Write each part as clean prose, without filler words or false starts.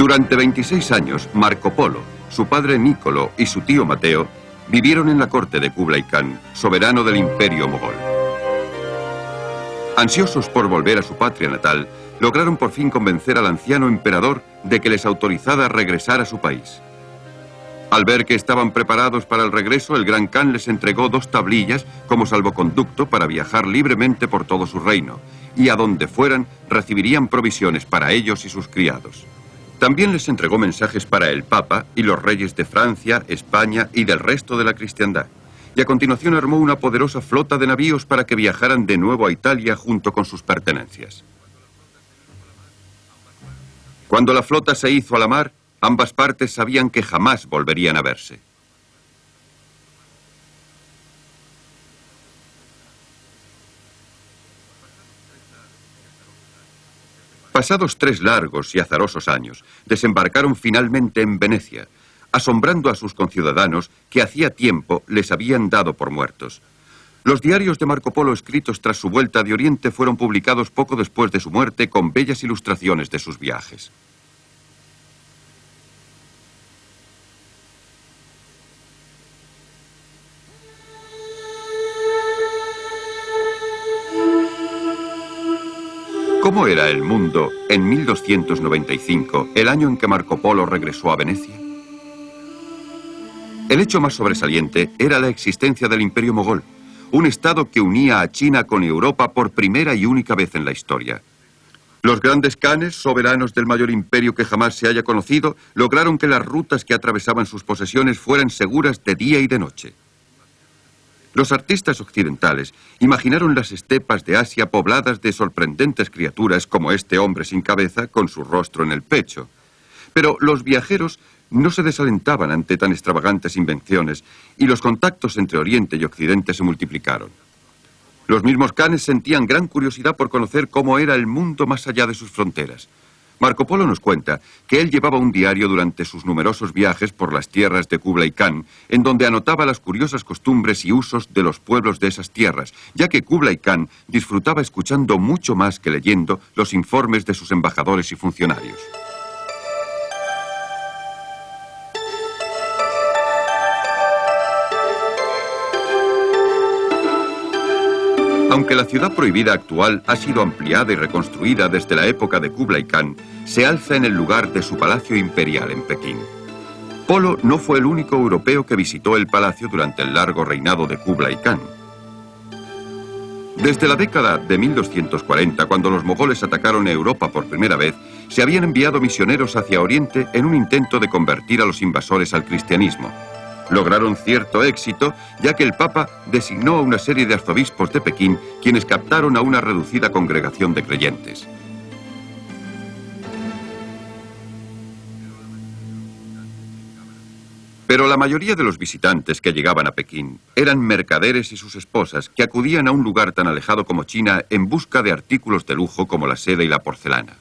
Durante 26 años, Marco Polo, su padre Nicolo y su tío Mateo vivieron en la corte de Kublai Khan, soberano del imperio mogol. Ansiosos por volver a su patria natal, lograron por fin convencer al anciano emperador de que les autorizara regresar a su país. Al ver que estaban preparados para el regreso, el gran Khan les entregó 2 tablillas como salvoconducto para viajar libremente por todo su reino, y a donde fueran recibirían provisiones para ellos y sus criados. También les entregó mensajes para el Papa y los reyes de Francia, España y del resto de la cristiandad. Y a continuación armó una poderosa flota de navíos para que viajaran de nuevo a Italia junto con sus pertenencias. Cuando la flota se hizo a la mar, ambas partes sabían que jamás volverían a verse. Pasados 3 largos y azarosos años, desembarcaron finalmente en Venecia, asombrando a sus conciudadanos que hacía tiempo les habían dado por muertos. Los diarios de Marco Polo escritos tras su vuelta de Oriente fueron publicados poco después de su muerte con bellas ilustraciones de sus viajes. ¿Cómo era el mundo en 1295, el año en que Marco Polo regresó a Venecia? El hecho más sobresaliente era la existencia del Imperio Mogol, un estado que unía a China con Europa por primera y única vez en la historia. Los grandes khanes, soberanos del mayor imperio que jamás se haya conocido, lograron que las rutas que atravesaban sus posesiones fueran seguras de día y de noche. Los artistas occidentales imaginaron las estepas de Asia pobladas de sorprendentes criaturas como este hombre sin cabeza con su rostro en el pecho. Pero los viajeros no se desalentaban ante tan extravagantes invenciones y los contactos entre Oriente y Occidente se multiplicaron. Los mismos khanes sentían gran curiosidad por conocer cómo era el mundo más allá de sus fronteras. Marco Polo nos cuenta que él llevaba un diario durante sus numerosos viajes por las tierras de Kublai Khan, en donde anotaba las curiosas costumbres y usos de los pueblos de esas tierras, ya que Kublai Khan disfrutaba escuchando mucho más que leyendo los informes de sus embajadores y funcionarios. Aunque la ciudad prohibida actual ha sido ampliada y reconstruida desde la época de Kublai Khan, se alza en el lugar de su palacio imperial en Pekín. Polo no fue el único europeo que visitó el palacio durante el largo reinado de Kublai Khan. Desde la década de 1240, cuando los mogoles atacaron Europa por primera vez, se habían enviado misioneros hacia Oriente en un intento de convertir a los invasores al cristianismo. Lograron cierto éxito, ya que el Papa designó a una serie de arzobispos de Pekín, quienes captaron a una reducida congregación de creyentes. Pero la mayoría de los visitantes que llegaban a Pekín eran mercaderes y sus esposas, que acudían a un lugar tan alejado como China en busca de artículos de lujo como la seda y la porcelana.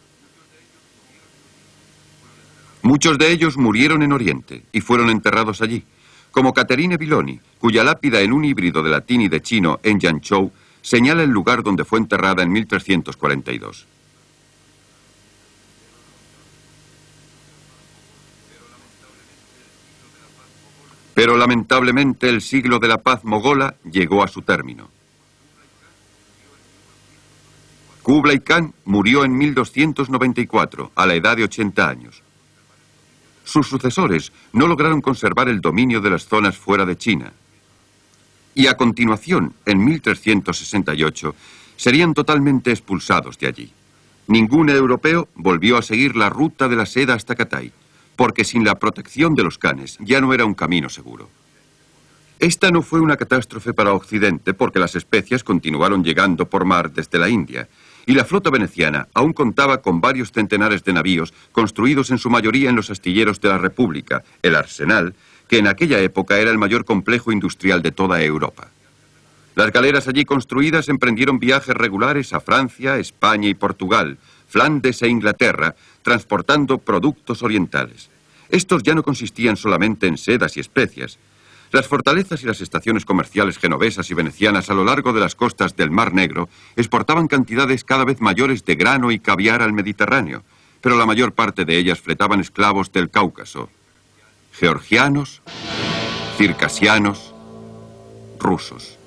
Muchos de ellos murieron en Oriente y fueron enterrados allí, como Caterine Biloni, cuya lápida en un híbrido de latín y de chino en Yanzhou señala el lugar donde fue enterrada en 1342. Pero lamentablemente el siglo de la paz mogola llegó a su término. Kublai Khan murió en 1294, a la edad de 80 años. Sus sucesores no lograron conservar el dominio de las zonas fuera de China. Y a continuación, en 1368, serían totalmente expulsados de allí. Ningún europeo volvió a seguir la ruta de la seda hasta Catay, porque sin la protección de los khanes ya no era un camino seguro. Esta no fue una catástrofe para Occidente, porque las especias continuaron llegando por mar desde la India, y la flota veneciana aún contaba con varios centenares de navíos construidos en su mayoría en los astilleros de la República, el Arsenal, que en aquella época era el mayor complejo industrial de toda Europa. Las galeras allí construidas emprendieron viajes regulares a Francia, España y Portugal, Flandes e Inglaterra, transportando productos orientales. Estos ya no consistían solamente en sedas y especias. Las fortalezas y las estaciones comerciales genovesas y venecianas a lo largo de las costas del Mar Negro exportaban cantidades cada vez mayores de grano y caviar al Mediterráneo, pero la mayor parte de ellas fletaban esclavos del Cáucaso, georgianos, circasianos, rusos.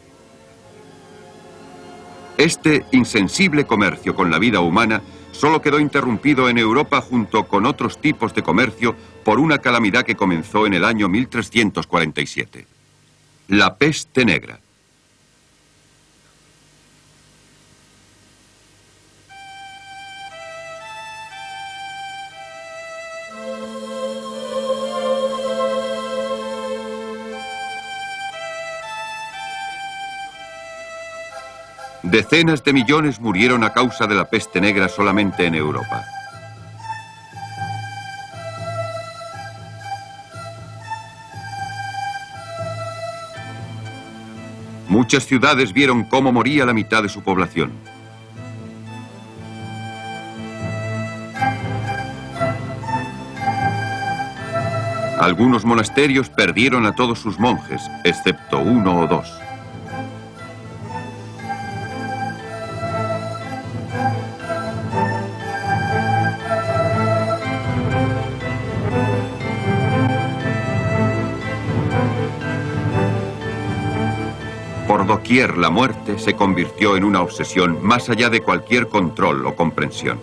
Este insensible comercio con la vida humana solo quedó interrumpido en Europa junto con otros tipos de comercio por una calamidad que comenzó en el año 1347. La peste negra. Decenas de millones murieron a causa de la peste negra solamente en Europa. Muchas ciudades vieron cómo moría la mitad de su población. Algunos monasterios perdieron a todos sus monjes, excepto uno o dos. Por doquier la muerte se convirtió en una obsesión más allá de cualquier control o comprensión.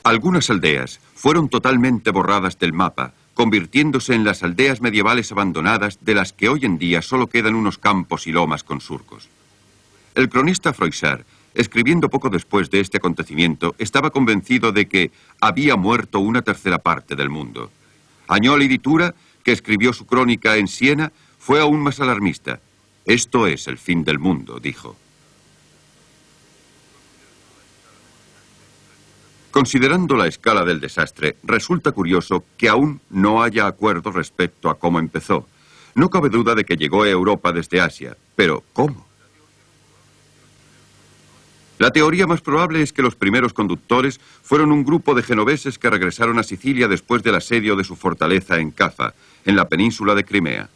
Algunas aldeas fueron totalmente borradas del mapa, convirtiéndose en las aldeas medievales abandonadas de las que hoy en día solo quedan unos campos y lomas con surcos. El cronista Froissart, escribiendo poco después de este acontecimiento, estaba convencido de que había muerto una tercera parte del mundo. Agnoli di Tura, que escribió su crónica en Siena, fue aún más alarmista. Esto es el fin del mundo, dijo. Considerando la escala del desastre, resulta curioso que aún no haya acuerdo respecto a cómo empezó. No cabe duda de que llegó a Europa desde Asia, pero ¿cómo? La teoría más probable es que los primeros conductores fueron un grupo de genoveses que regresaron a Sicilia después del asedio de su fortaleza en Cafa, en la península de Crimea.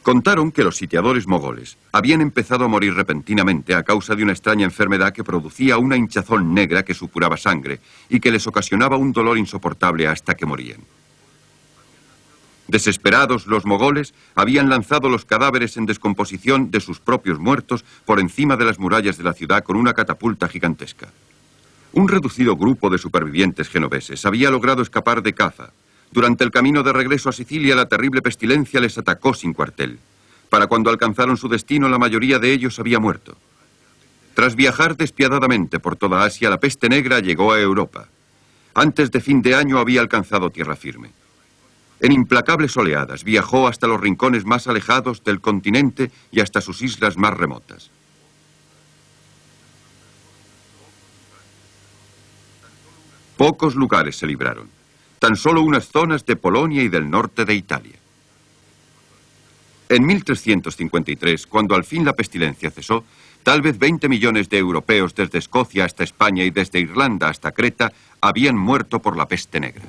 Contaron que los sitiadores mogoles habían empezado a morir repentinamente a causa de una extraña enfermedad que producía una hinchazón negra que supuraba sangre y que les ocasionaba un dolor insoportable hasta que morían. Desesperados, los mogoles habían lanzado los cadáveres en descomposición de sus propios muertos por encima de las murallas de la ciudad con una catapulta gigantesca. Un reducido grupo de supervivientes genoveses había logrado escapar de Cafa. Durante el camino de regreso a Sicilia, la terrible pestilencia les atacó sin cuartel. Para cuando alcanzaron su destino, la mayoría de ellos había muerto. Tras viajar despiadadamente por toda Asia, la peste negra llegó a Europa. Antes de fin de año había alcanzado tierra firme. En implacables oleadas viajó hasta los rincones más alejados del continente y hasta sus islas más remotas. Pocos lugares se libraron. Tan solo unas zonas de Polonia y del norte de Italia. En 1353, cuando al fin la pestilencia cesó, tal vez 20 millones de europeos desde Escocia hasta España y desde Irlanda hasta Creta habían muerto por la peste negra.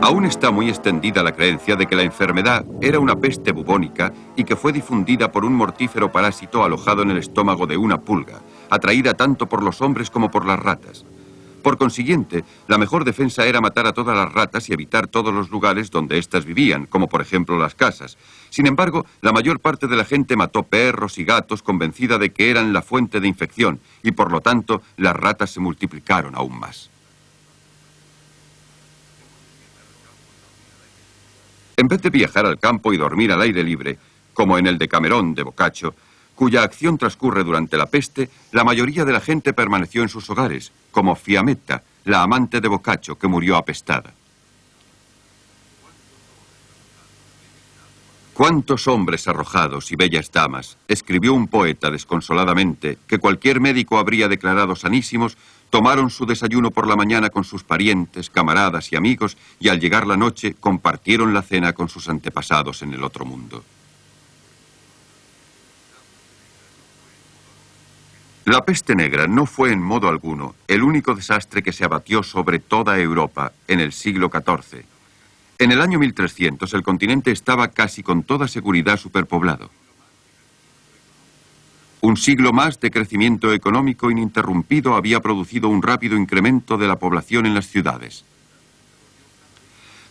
Aún está muy extendida la creencia de que la enfermedad era una peste bubónica y que fue difundida por un mortífero parásito alojado en el estómago de una pulga, atraída tanto por los hombres como por las ratas. Por consiguiente, la mejor defensa era matar a todas las ratas y evitar todos los lugares donde éstas vivían, como por ejemplo las casas. Sin embargo, la mayor parte de la gente mató perros y gatos convencida de que eran la fuente de infección y por lo tanto las ratas se multiplicaron aún más. En vez de viajar al campo y dormir al aire libre, como en el Decamerón de Boccaccio, cuya acción transcurre durante la peste, la mayoría de la gente permaneció en sus hogares, como Fiammetta, la amante de Boccaccio, que murió apestada. «Cuántos hombres arrojados y bellas damas», escribió un poeta desconsoladamente, que cualquier médico habría declarado sanísimos, tomaron su desayuno por la mañana con sus parientes, camaradas y amigos, y al llegar la noche compartieron la cena con sus antepasados en el otro mundo. La peste negra no fue en modo alguno el único desastre que se abatió sobre toda Europa en el siglo XIV. En el año 1300 el continente estaba casi con toda seguridad superpoblado. Un siglo más de crecimiento económico ininterrumpido había producido un rápido incremento de la población en las ciudades.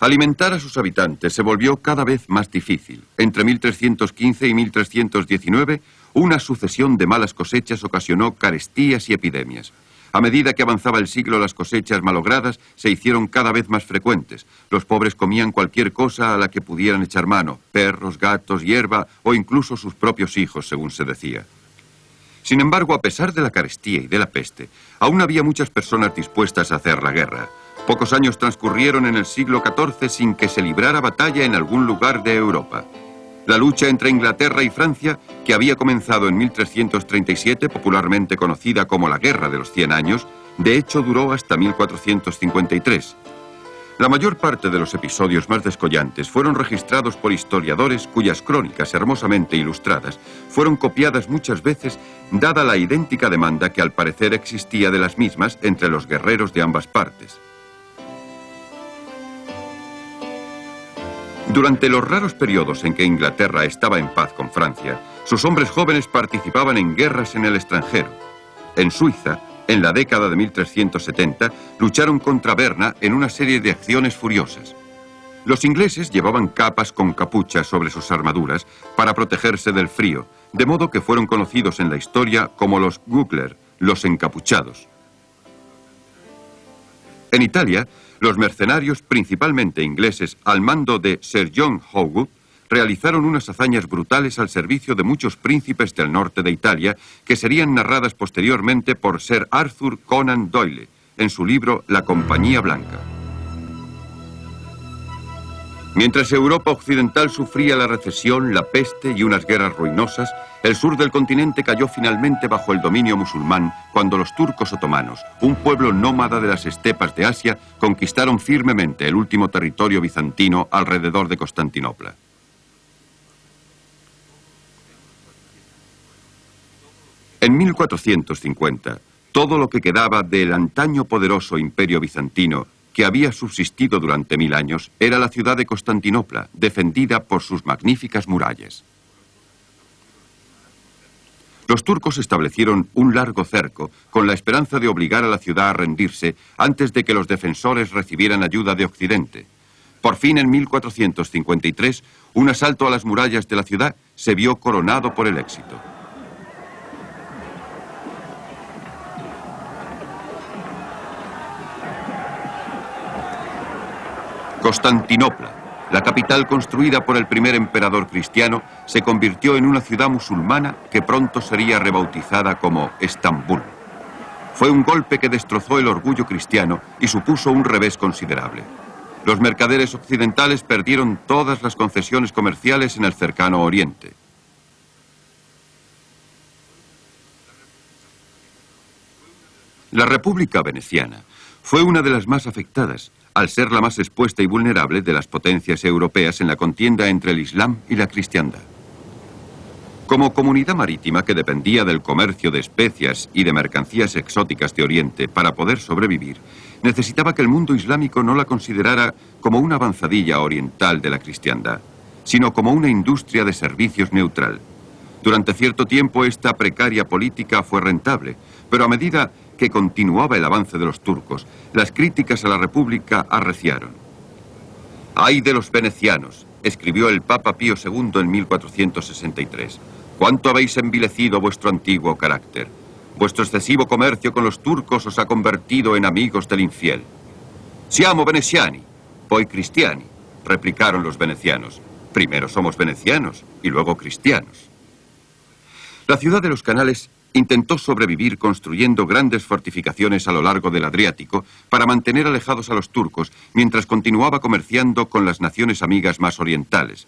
Alimentar a sus habitantes se volvió cada vez más difícil. Entre 1315 y 1319, una sucesión de malas cosechas ocasionó carestías y epidemias. A medida que avanzaba el siglo, las cosechas malogradas se hicieron cada vez más frecuentes. Los pobres comían cualquier cosa a la que pudieran echar mano: perros, gatos, hierba o incluso sus propios hijos, según se decía. Sin embargo, a pesar de la carestía y de la peste, aún había muchas personas dispuestas a hacer la guerra. Pocos años transcurrieron en el siglo XIV sin que se librara batalla en algún lugar de Europa. La lucha entre Inglaterra y Francia, que había comenzado en 1337, popularmente conocida como la Guerra de los 100 Años, de hecho duró hasta 1453. La mayor parte de los episodios más descollantes fueron registrados por historiadores cuyas crónicas, hermosamente ilustradas, fueron copiadas muchas veces, dada la idéntica demanda que al parecer existía de las mismas entre los guerreros de ambas partes. Durante los raros periodos en que Inglaterra estaba en paz con Francia, sus hombres jóvenes participaban en guerras en el extranjero. En Suiza, en la década de 1370, lucharon contra Berna en una serie de acciones furiosas. Los ingleses llevaban capas con capuchas sobre sus armaduras para protegerse del frío, de modo que fueron conocidos en la historia como los Guggler, los encapuchados. En Italia, los mercenarios, principalmente ingleses, al mando de Sir John Howard, realizaron unas hazañas brutales al servicio de muchos príncipes del norte de Italia, que serían narradas posteriormente por Sir Arthur Conan Doyle, en su libro La Compañía Blanca. Mientras Europa occidental sufría la recesión, la peste y unas guerras ruinosas, el sur del continente cayó finalmente bajo el dominio musulmán cuando los turcos otomanos, un pueblo nómada de las estepas de Asia, conquistaron firmemente el último territorio bizantino alrededor de Constantinopla. En 1450, todo lo que quedaba del antaño poderoso imperio bizantino, que había subsistido durante 1000 años, era la ciudad de Constantinopla, defendida por sus magníficas murallas. Los turcos establecieron un largo cerco con la esperanza de obligar a la ciudad a rendirse antes de que los defensores recibieran ayuda de Occidente. Por fin, en 1453, un asalto a las murallas de la ciudad se vio coronado por el éxito. Constantinopla, la capital construida por el primer emperador cristiano, se convirtió en una ciudad musulmana que pronto sería rebautizada como Estambul. Fue un golpe que destrozó el orgullo cristiano y supuso un revés considerable. Los mercaderes occidentales perdieron todas las concesiones comerciales en el cercano Oriente. La República Veneciana fue una de las más afectadas, al ser la más expuesta y vulnerable de las potencias europeas en la contienda entre el Islam y la cristiandad. Como comunidad marítima que dependía del comercio de especias y de mercancías exóticas de Oriente para poder sobrevivir, necesitaba que el mundo islámico no la considerara como una avanzadilla oriental de la cristiandad, sino como una industria de servicios neutral. Durante cierto tiempo esta precaria política fue rentable, pero a medida que continuaba el avance de los turcos, las críticas a la República arreciaron. «¡Ay de los venecianos!», escribió el Papa Pío II en 1463. «¡Cuánto habéis envilecido vuestro antiguo carácter! Vuestro excesivo comercio con los turcos os ha convertido en amigos del infiel». «Siamo veneziani, poi cristiani», replicaron los venecianos. «Primero somos venecianos y luego cristianos». La ciudad de los canales intentó sobrevivir construyendo grandes fortificaciones a lo largo del Adriático para mantener alejados a los turcos mientras continuaba comerciando con las naciones amigas más orientales.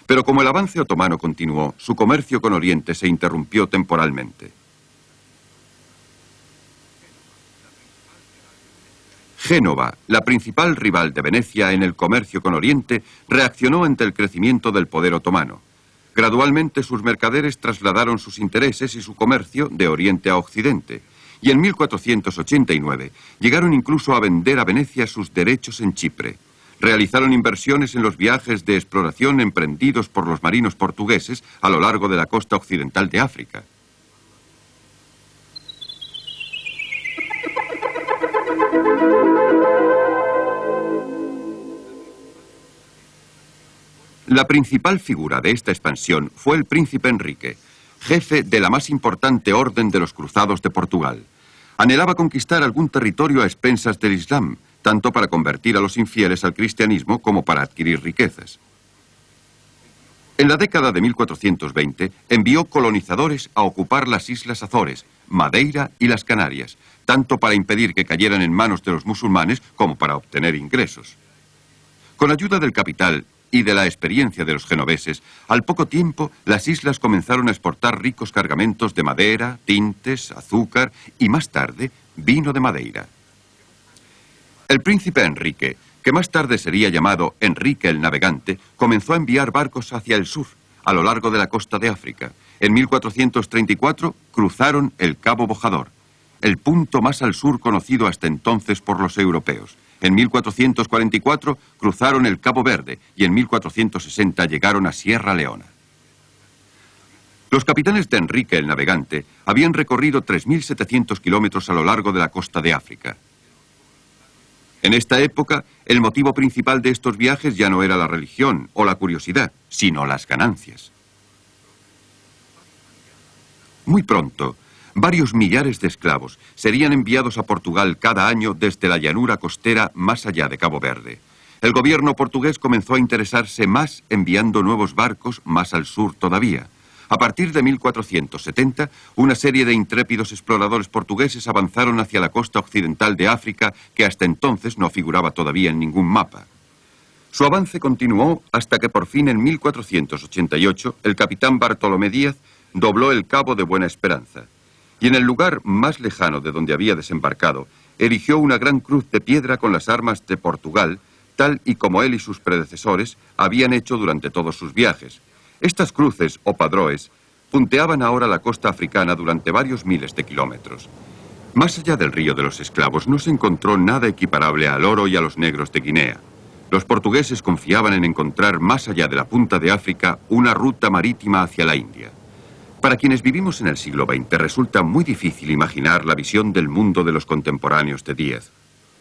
Pero como el avance otomano continuó, su comercio con Oriente se interrumpió temporalmente. Génova, la principal rival de Venecia en el comercio con Oriente, reaccionó ante el crecimiento del poder otomano. Gradualmente sus mercaderes trasladaron sus intereses y su comercio de Oriente a Occidente, y en 1489 llegaron incluso a vender a Venecia sus derechos en Chipre. Realizaron inversiones en los viajes de exploración emprendidos por los marinos portugueses a lo largo de la costa occidental de África. La principal figura de esta expansión fue el príncipe Enrique, jefe de la más importante orden de los cruzados de Portugal. Anhelaba conquistar algún territorio a expensas del Islam, tanto para convertir a los infieles al cristianismo como para adquirir riquezas. En la década de 1420 envió colonizadores a ocupar las Islas Azores, Madeira y las Canarias, tanto para impedir que cayeran en manos de los musulmanes como para obtener ingresos. Con ayuda del capital y de la experiencia de los genoveses, al poco tiempo las islas comenzaron a exportar ricos cargamentos de madera, tintes, azúcar y más tarde vino de Madeira. El príncipe Enrique, que más tarde sería llamado Enrique el Navegante, comenzó a enviar barcos hacia el sur, a lo largo de la costa de África. En 1434 cruzaron el Cabo Bojador, el punto más al sur conocido hasta entonces por los europeos. En 1444 cruzaron el Cabo Verde y en 1460 llegaron a Sierra Leona. Los capitanes de Enrique el Navegante habían recorrido 3.700 kilómetros a lo largo de la costa de África. En esta época, el motivo principal de estos viajes ya no era la religión o la curiosidad, sino las ganancias. Muy pronto, varios millares de esclavos serían enviados a Portugal cada año desde la llanura costera más allá de Cabo Verde. El gobierno portugués comenzó a interesarse más enviando nuevos barcos más al sur todavía. A partir de 1470, una serie de intrépidos exploradores portugueses avanzaron hacia la costa occidental de África, que hasta entonces no figuraba todavía en ningún mapa. Su avance continuó hasta que por fin en 1488 el capitán Bartolomé Díaz dobló el Cabo de Buena Esperanza. Y en el lugar más lejano de donde había desembarcado, erigió una gran cruz de piedra con las armas de Portugal, tal y como él y sus predecesores habían hecho durante todos sus viajes. Estas cruces, o padroes, punteaban ahora la costa africana durante varios miles de kilómetros. Más allá del río de los esclavos no se encontró nada equiparable al oro y a los negros de Guinea. Los portugueses confiaban en encontrar más allá de la punta de África una ruta marítima hacia la India. Para quienes vivimos en el siglo XX resulta muy difícil imaginar la visión del mundo de los contemporáneos de Díaz.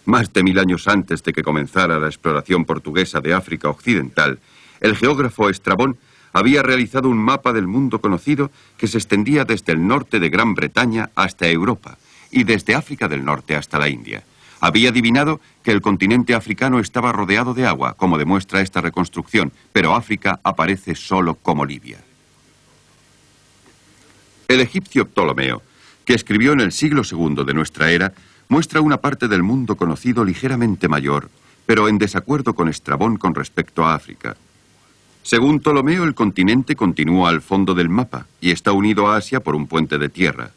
Más de 1000 años antes de que comenzara la exploración portuguesa de África Occidental, el geógrafo Estrabón había realizado un mapa del mundo conocido que se extendía desde el norte de Gran Bretaña hasta Europa y desde África del Norte hasta la India. Había adivinado que el continente africano estaba rodeado de agua, como demuestra esta reconstrucción, pero África aparece solo como Libia. El egipcio Ptolomeo, que escribió en el siglo II de nuestra era, muestra una parte del mundo conocido ligeramente mayor, pero en desacuerdo con Estrabón con respecto a África. Según Ptolomeo, el continente continúa al fondo del mapa y está unido a Asia por un puente de tierra.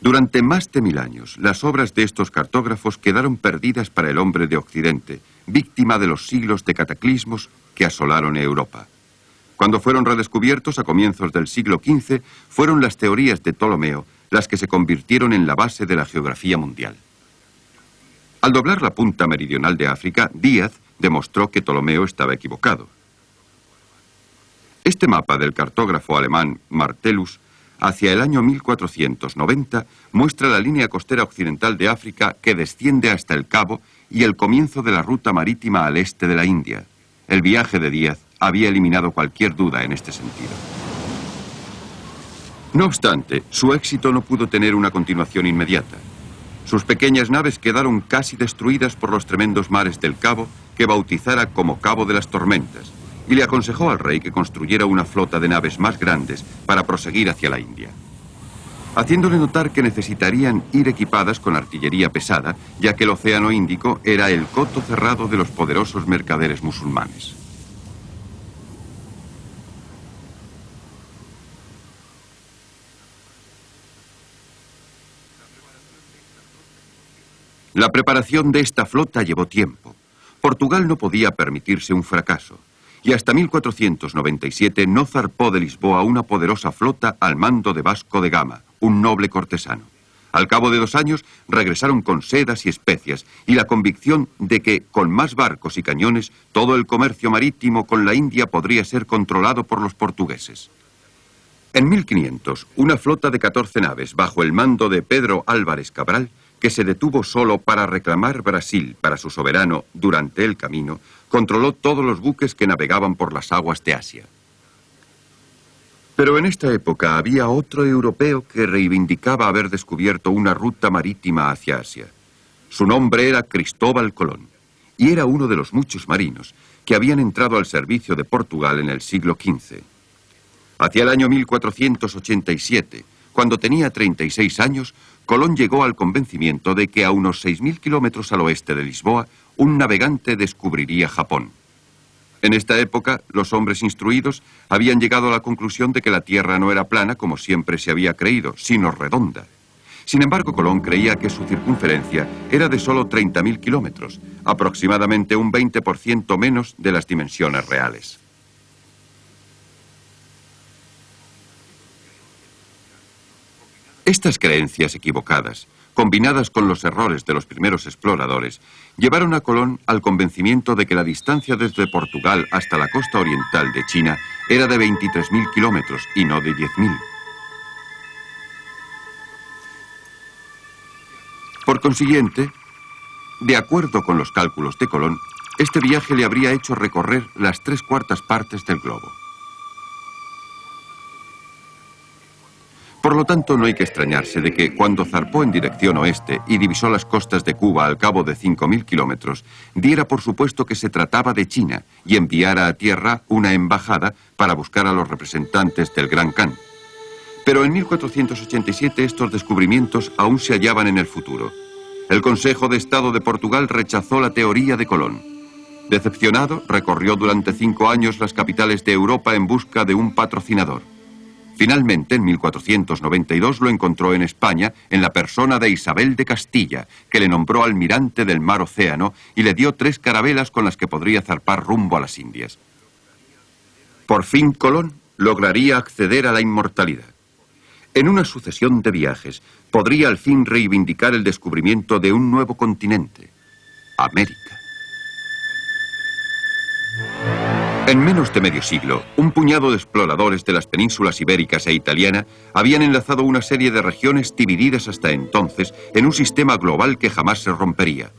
Durante más de 1000 años, las obras de estos cartógrafos quedaron perdidas para el hombre de Occidente, víctima de los siglos de cataclismos que asolaron Europa. Cuando fueron redescubiertos a comienzos del siglo XV, fueron las teorías de Ptolomeo las que se convirtieron en la base de la geografía mundial. Al doblar la punta meridional de África, Díaz demostró que Ptolomeo estaba equivocado. Este mapa del cartógrafo alemán Martellus, hacia el año 1490, muestra la línea costera occidental de África que desciende hasta el Cabo y el comienzo de la ruta marítima al este de la India. El viaje de Díaz había eliminado cualquier duda en este sentido. No obstante, su éxito no pudo tener una continuación inmediata. Sus pequeñas naves quedaron casi destruidas por los tremendos mares del Cabo, que bautizara como Cabo de las Tormentas, y le aconsejó al rey que construyera una flota de naves más grandes para proseguir hacia la India, haciéndole notar que necesitarían ir equipadas con artillería pesada, ya que el Océano Índico era el coto cerrado de los poderosos mercaderes musulmanes. La preparación de esta flota llevó tiempo. Portugal no podía permitirse un fracaso, y hasta 1497 no zarpó de Lisboa una poderosa flota al mando de Vasco de Gama, un noble cortesano. Al cabo de 2 años regresaron con sedas y especias y la convicción de que, con más barcos y cañones, todo el comercio marítimo con la India podría ser controlado por los portugueses. En 1500, una flota de 14 naves, bajo el mando de Pedro Álvares Cabral, que se detuvo solo para reclamar Brasil para su soberano durante el camino, controló todos los buques que navegaban por las aguas de Asia. Pero en esta época había otro europeo que reivindicaba haber descubierto una ruta marítima hacia Asia. Su nombre era Cristóbal Colón, y era uno de los muchos marinos que habían entrado al servicio de Portugal en el siglo XV. Hacia el año 1487, cuando tenía 36 años, Colón llegó al convencimiento de que a unos 6.000 kilómetros al oeste de Lisboa, un navegante descubriría Japón. En esta época, los hombres instruidos habían llegado a la conclusión de que la Tierra no era plana como siempre se había creído, sino redonda. Sin embargo, Colón creía que su circunferencia era de solo 30.000 kilómetros, aproximadamente un 20% menos de las dimensiones reales. Estas creencias equivocadas, combinadas con los errores de los primeros exploradores, llevaron a Colón al convencimiento de que la distancia desde Portugal hasta la costa oriental de China era de 23.000 kilómetros y no de 10.000. Por consiguiente, de acuerdo con los cálculos de Colón, este viaje le habría hecho recorrer las 3/4 partes del globo. Por lo tanto, no hay que extrañarse de que, cuando zarpó en dirección oeste y divisó las costas de Cuba al cabo de 5.000 kilómetros, diera por supuesto que se trataba de China y enviara a tierra una embajada para buscar a los representantes del Gran Khan. Pero en 1487 estos descubrimientos aún se hallaban en el futuro. El Consejo de Estado de Portugal rechazó la teoría de Colón. Decepcionado, recorrió durante 5 años las capitales de Europa en busca de un patrocinador. Finalmente, en 1492 lo encontró en España en la persona de Isabel de Castilla, que le nombró almirante del mar Océano y le dio 3 carabelas con las que podría zarpar rumbo a las Indias. Por fin Colón lograría acceder a la inmortalidad. En una sucesión de viajes, podría al fin reivindicar el descubrimiento de un nuevo continente, América. En menos de medio siglo, un puñado de exploradores de las penínsulas ibéricas e italiana habían enlazado una serie de regiones divididas hasta entonces en un sistema global que jamás se rompería.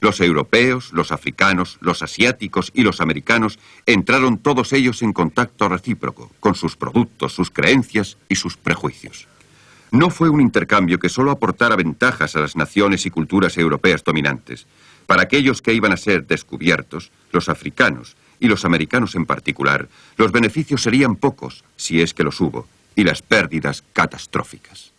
Los europeos, los africanos, los asiáticos y los americanos entraron todos ellos en contacto recíproco con sus productos, sus creencias y sus prejuicios. No fue un intercambio que solo aportara ventajas a las naciones y culturas europeas dominantes. Para aquellos que iban a ser descubiertos, los africanos, y los americanos en particular, los beneficios serían pocos, si es que los hubo, y las pérdidas catastróficas.